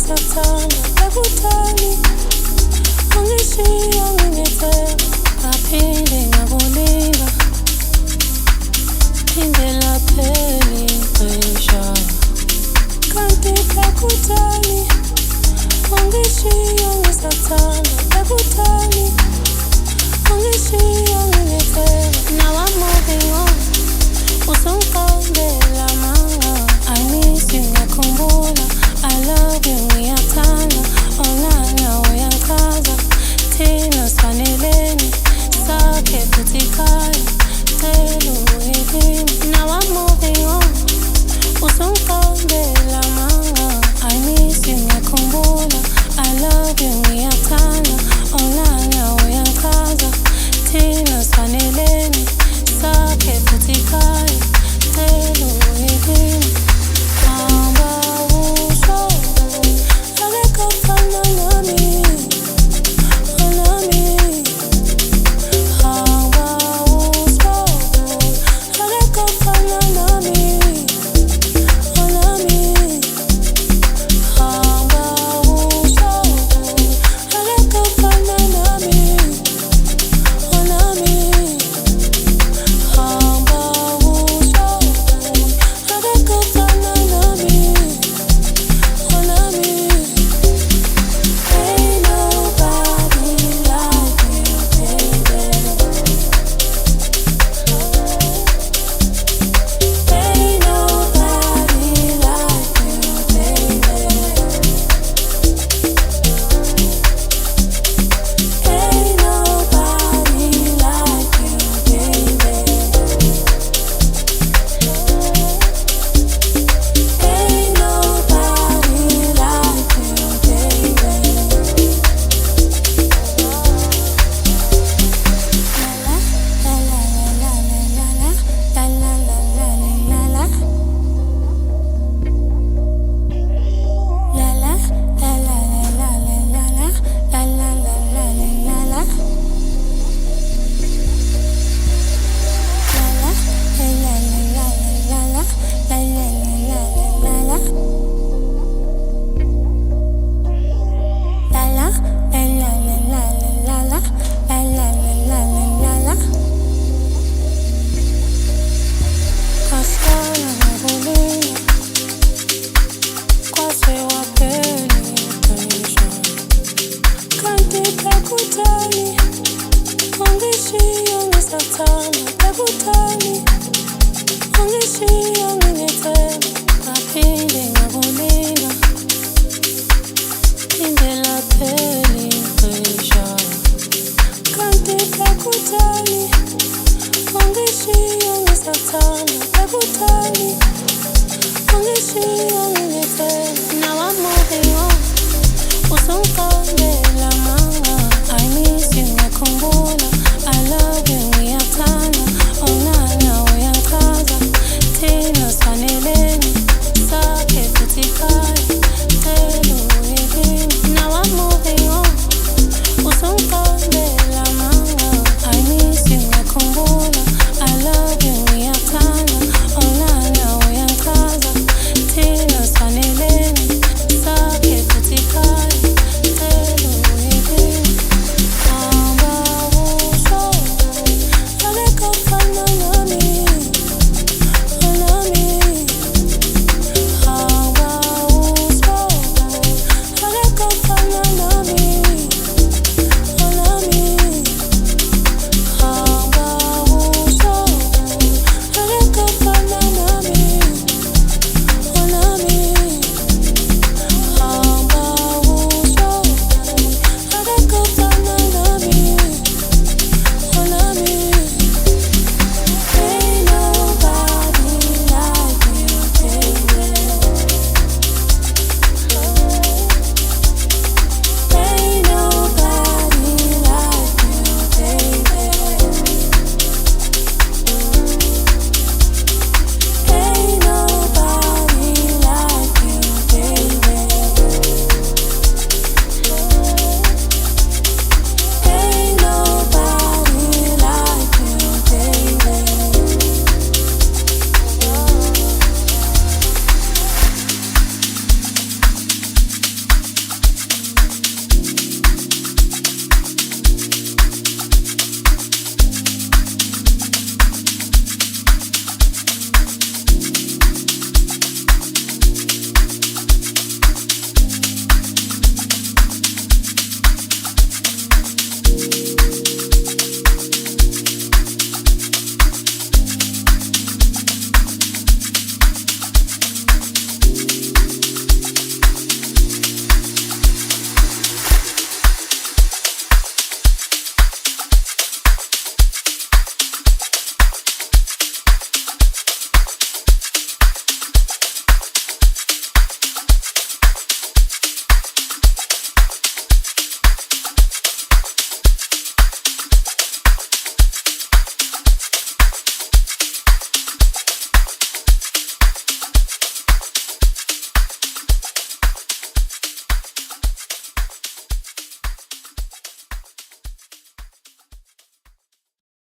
ngisathanda ekutani angishiya ngingethemba ngaphinde ngakulinda phindela pheli ixesha kanti ekutani angishiya ngisathanda ekutani angishiya ngingethemba. Now I'm moving on usongikambela manga I miss you ngiyakhumbula I love you ngiyathanda onana uyangichaza thina sifanelene sakhe futhi khaya cela uyekini. Now I'm moving on usongikambela manga I miss you ngiyakhumbula I love you ngiyathanda onana uyangichaza thina sifanelene sakhe futhi khaya cela uyekini. Hamba usho akekho ofana nami nami. Hamba usho akekho ofana nami nami. Hamba usho akekho ofana nami nami. Hamba usho akekho ofana nami nami. Ain't nobody like you, baby. Ain't nobody like you, baby. Ain't nobody like you, baby. Ain't nobody like you, ekutani angishiya ngisathanda ekutani angishiya ngingethemba ngaphinde ngakulinda phindela pheli ixesha kanti ekutani angishiya ngisathanda ekutani angishiya ngingethemba. Now I'm moving on usongikambela